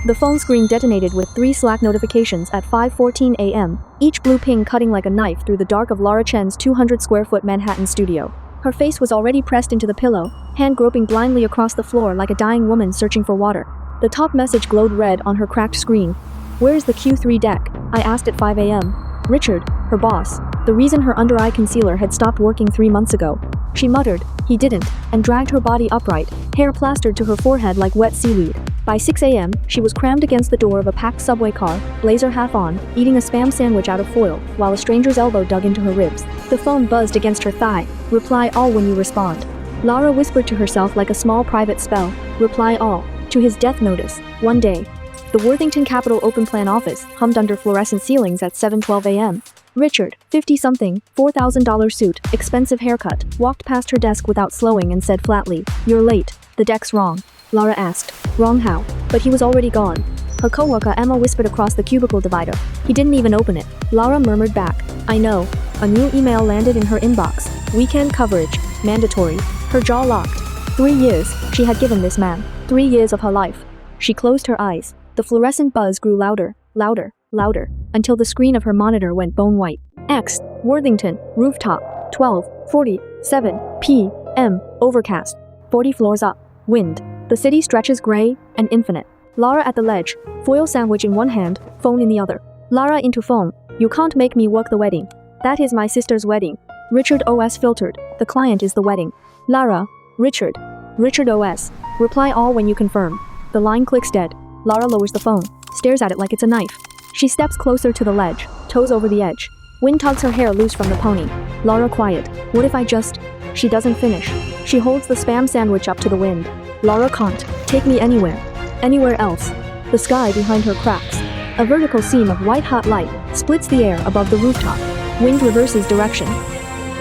The phone screen detonated with 3 Slack notifications at 5:14 a.m., each blue ping cutting like a knife through the dark of Lara Chen's 200-square-foot Manhattan studio. Her face was already pressed into the pillow, hand groping blindly across the floor like a dying woman searching for water. The top message glowed red on her cracked screen. "Where's the Q3 deck?" I asked at 5 a.m. Richard, her boss. The reason her under-eye concealer had stopped working 3 months ago. She muttered, "He didn't," and dragged her body upright, hair plastered to her forehead like wet seaweed. By 6 a.m., she was crammed against the door of a packed subway car, blazer half on, eating a Spam sandwich out of foil, while a stranger's elbow dug into her ribs. The phone buzzed against her thigh. "Reply all when you respond." Lara whispered to herself like a small private spell. "Reply all." To his death notice. One day. The Worthington Capital open plan office hummed under fluorescent ceilings at 7:12 a.m. Richard, 50-something, $4,000 suit, expensive haircut, walked past her desk without slowing and said flatly, "You're late. The deck's wrong." Lara asked, "Wrong how?" But he was already gone. Her coworker Emma whispered across the cubicle divider, "He didn't even open it." Lara murmured back, "I know." A new email landed in her inbox. Weekend coverage. Mandatory. Her jaw locked. 3 years, she had given this man. 3 years of her life. She closed her eyes. The fluorescent buzz grew louder, louder, louder, until the screen of her monitor went bone white. X, Worthington, rooftop, 12:47 p.m., overcast, 40 floors up, wind. The city stretches gray and infinite. Lara at the ledge, foil sandwich in one hand, phone in the other. Lara into phone, "You can't make me work the wedding. That is my sister's wedding." Richard OS filtered, "The client is the wedding." Lara, Richard. Richard OS, "Reply all when you confirm." The line clicks dead. Lara lowers the phone, stares at it like it's a knife. She steps closer to the ledge, toes over the edge. Wind tugs her hair loose from the pony. Lara quiet. "What if I just..." She doesn't finish. She holds the Spam sandwich up to the wind. "Lara can't. Take me anywhere. Anywhere else." The sky behind her cracks. A vertical seam of white-hot light splits the air above the rooftop. Wind reverses direction.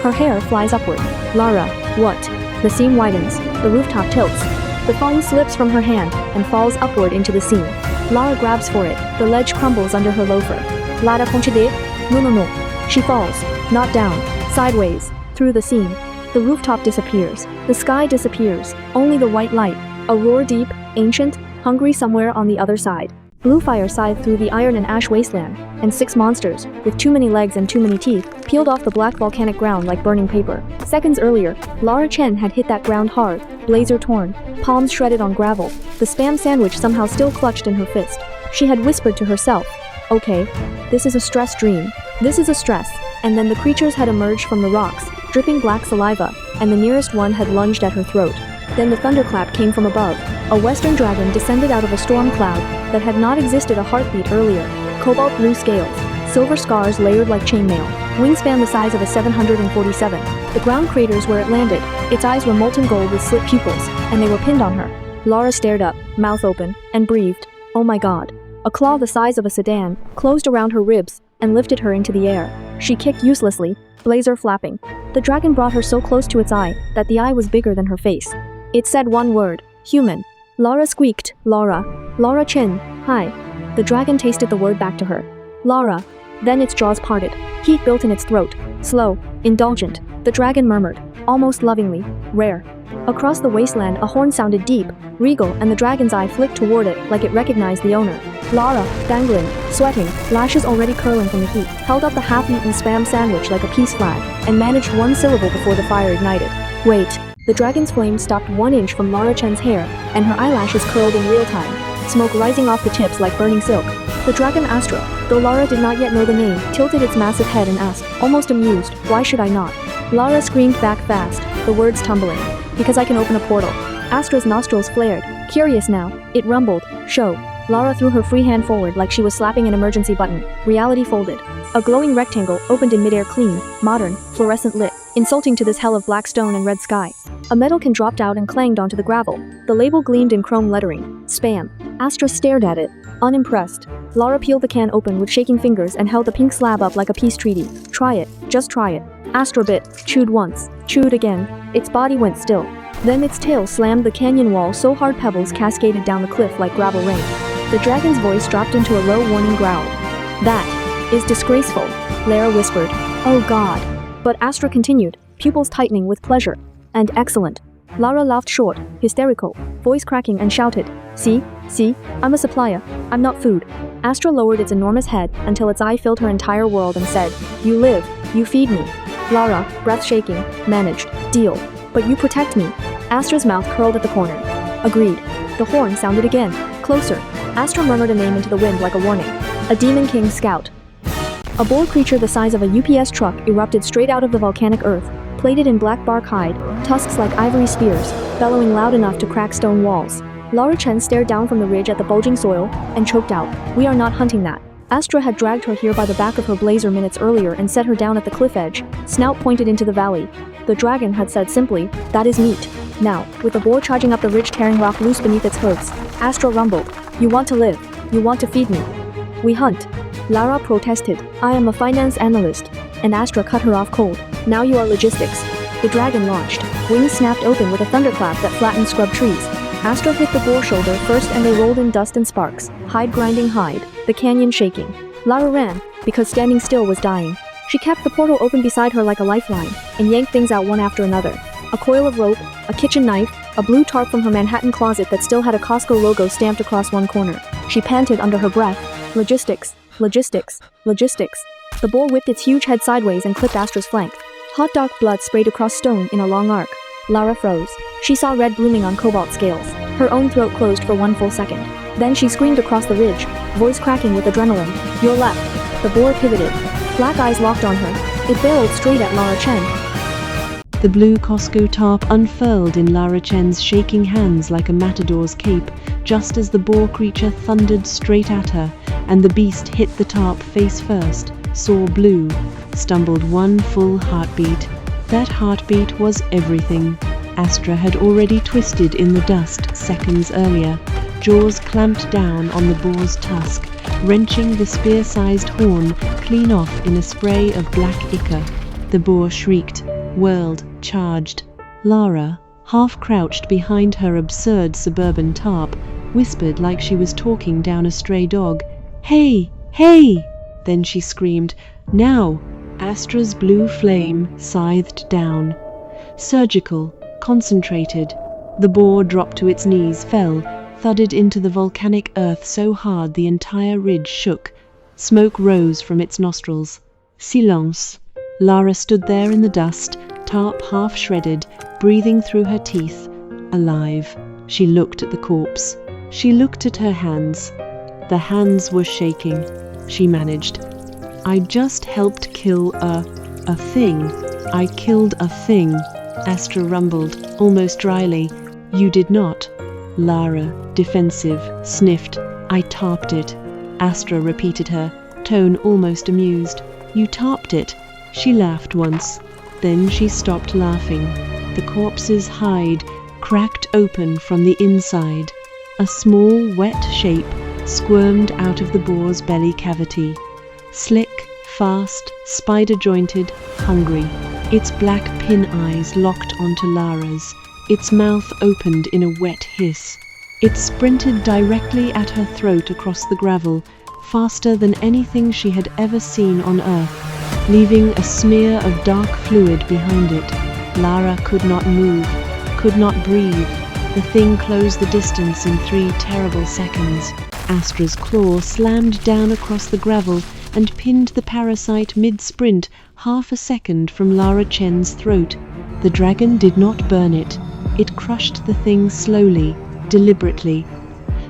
Her hair flies upward. "Lara, what?" The seam widens. The rooftop tilts. The phone slips from her hand and falls upward into the seam. Lara grabs for it. The ledge crumbles under her loafer. "Lara Conchide?" No. She falls. Not down. Sideways. Through the seam. The rooftop disappears. The sky disappears. Only the white light. A roar deep, ancient, hungry somewhere on the other side. Blue fire scythed through the iron and ash wasteland, and 6 monsters, with too many legs and too many teeth, peeled off the black volcanic ground like burning paper. Seconds earlier, Lara Chen had hit that ground hard, blazer torn, palms shredded on gravel, the Spam sandwich somehow still clutched in her fist. She had whispered to herself, "Okay, this is a stress dream. This is a stress." And then the creatures had emerged from the rocks, dripping black saliva, and the nearest one had lunged at her throat. Then the thunderclap came from above. A western dragon descended out of a storm cloud that had not existed a heartbeat earlier. Cobalt-blue scales, silver scars layered like chainmail, wingspan the size of a 747. The ground craters where it landed, its eyes were molten gold with slit pupils, and they were pinned on her. Lara stared up, mouth open, and breathed, "Oh my God." A claw the size of a sedan closed around her ribs and lifted her into the air. She kicked uselessly, blazer flapping. The dragon brought her so close to its eye that the eye was bigger than her face. It said one word, "Human." Lara squeaked, "Lara. Lara Chen, hi." The dragon tasted the word back to her. "Lara." Then its jaws parted. Heat built in its throat. Slow, indulgent. The dragon murmured, almost lovingly, "Rare." Across the wasteland a horn sounded deep, regal, and the dragon's eye flicked toward it like it recognized the owner. Lara, dangling, sweating, lashes already curling from the heat, held up the half-eaten Spam sandwich like a peace flag, and managed one syllable before the fire ignited. "Wait." The dragon's flame stopped 1 inch from Lara Chen's hair, and her eyelashes curled in real time, smoke rising off the tips like burning silk. The dragon Astra, though Lara did not yet know the name, tilted its massive head and asked, almost amused, "Why should I not?" Lara screamed back fast, the words tumbling, "Because I can open a portal." Astra's nostrils flared. Curious now, it rumbled, "Show." Lara threw her free hand forward like she was slapping an emergency button. Reality folded. A glowing rectangle opened in midair, clean, modern, fluorescent lit, insulting to this hell of black stone and red sky. A metal can dropped out and clanged onto the gravel. The label gleamed in chrome lettering. Spam. Astra stared at it, unimpressed. Lara peeled the can open with shaking fingers and held the pink slab up like a peace treaty. "Try it. Just try it." Astra bit, chewed once, chewed again. Its body went still. Then its tail slammed the canyon wall so hard pebbles cascaded down the cliff like gravel rain. The dragon's voice dropped into a low warning growl. "That is disgraceful," Lara whispered. "Oh God." But Astra continued, pupils tightening with pleasure. "And excellent." Lara laughed short, hysterical, voice cracking, and shouted, "See? See, I'm a supplier. I'm not food. Astra lowered its enormous head until its eye filled her entire world and said, You live, you feed me. Lara, breath shaking, managed, deal. But you protect me. Astra's mouth curled at the corner. Agreed. The horn sounded again, closer. Astra murmured a name into the wind like a warning. A Demon King scout. A boar creature the size of a UPS truck erupted straight out of the volcanic earth, plated in black bark hide, tusks like ivory spears, bellowing loud enough to crack stone walls. Lara Chen stared down from the ridge at the bulging soil, and choked out, We are not hunting that. Astra had dragged her here by the back of her blazer minutes earlier and set her down at the cliff edge, snout pointed into the valley. The dragon had said simply, That is meat. Now, with the boar charging up the ridge tearing rock loose beneath its hooves, Astra rumbled, You want to live. You want to feed me. We hunt. Lara protested, I am a finance analyst. And Astra cut her off cold. Now you are logistics. The dragon launched. Wings snapped open with a thunderclap that flattened scrub trees. Astra hit the boar shoulder first and they rolled in dust and sparks, hide grinding hide, the canyon shaking. Lara ran, because standing still was dying. She kept the portal open beside her like a lifeline, and yanked things out one after another. A coil of rope, a kitchen knife, a blue tarp from her Manhattan closet that still had a Costco logo stamped across one corner. She panted under her breath. Logistics, logistics, logistics. The boar whipped its huge head sideways and clipped Astra's flank. Hot dark blood sprayed across stone in a long arc. Lara froze. She saw red blooming on cobalt scales. Her own throat closed for 1 full second. Then she screamed across the ridge, voice cracking with adrenaline. Your left. The boar pivoted. Black eyes locked on her. It barreled straight at Lara Chen. The blue Costco tarp unfurled in Lara Chen's shaking hands like a matador's cape, just as the boar creature thundered straight at her, and the beast hit the tarp face first, saw blue, stumbled 1 full heartbeat. That heartbeat was everything. Astra had already twisted in the dust seconds earlier, jaws clamped down on the boar's tusk, wrenching the spear-sized horn clean off in a spray of black ichor. The boar shrieked, whirled, charged. Lara, half-crouched behind her absurd suburban tarp, whispered like she was talking down a stray dog, Hey! Hey! Then she screamed, Now! Astra's blue flame scythed down. Surgical, concentrated. The boar dropped to its knees, fell, thudded into the volcanic earth so hard the entire ridge shook. Smoke rose from its nostrils. Silence. Lara stood there in the dust, tarp half shredded, breathing through her teeth. Alive. She looked at the corpse. She looked at her hands. The hands were shaking. She managed. I just helped kill a thing. I killed a thing. Astra rumbled, almost dryly. You did not. Lara, defensive, sniffed. I tarped it. Astra repeated her, tone almost amused. You tarped it. She laughed once. Then she stopped laughing. The corpse's hide cracked open from the inside. A small, wet shape squirmed out of the boar's belly cavity. Slick, fast, spider-jointed, hungry. Its black pin eyes locked onto Lara's. Its mouth opened in a wet hiss. It sprinted directly at her throat across the gravel, faster than anything she had ever seen on Earth, leaving a smear of dark fluid behind it. Lara could not move, could not breathe. The thing closed the distance in 3 terrible seconds. Astra's claw slammed down across the gravel and pinned the parasite mid-sprint, half a second from Lara Chen's throat. The dragon did not burn it. It crushed the thing slowly, deliberately.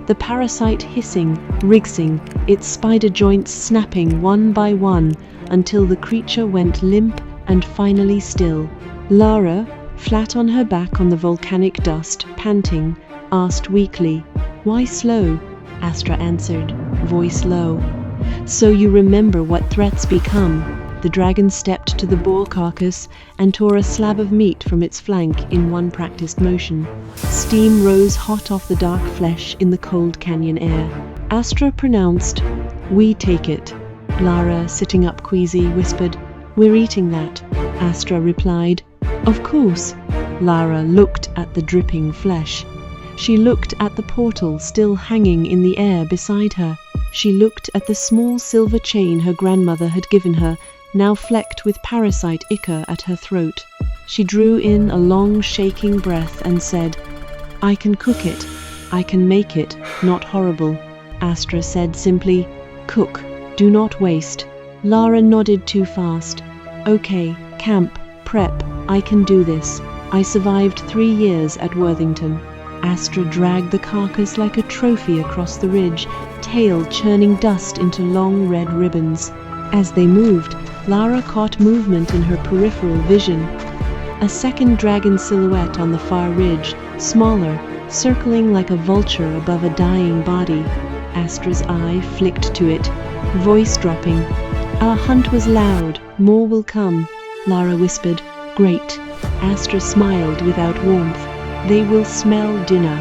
The parasite hissing, wriggling, its spider joints snapping one by one until the creature went limp and finally still. Lara, flat on her back on the volcanic dust, panting, asked weakly, Why slow? Astra answered, voice low. So you remember what threats become. The dragon stepped to the boar carcass and tore a slab of meat from its flank in one practiced motion. Steam rose hot off the dark flesh in the cold canyon air. Astra pronounced, We take it. Lara, sitting up queasy, whispered, We're eating that. Astra replied, Of course. Lara looked at the dripping flesh. She looked at the portal still hanging in the air beside her. She looked at the small silver chain her grandmother had given her, now flecked with parasite ichor at her throat. She drew in a long, shaking breath and said, I can cook it. I can make it, not horrible. Astra said simply, cook, do not waste. Lara nodded too fast. Okay, camp, prep, I can do this. I survived 3 years at Worthington. Astra dragged the carcass like a trophy across the ridge, tail churning dust into long red ribbons. As they moved, Lara caught movement in her peripheral vision. A second dragon silhouette on the far ridge, smaller, circling like a vulture above a dying body. Astra's eye flicked to it, voice dropping. Our hunt was loud, more will come. Lara whispered, great. Astra smiled without warmth. They will smell dinner.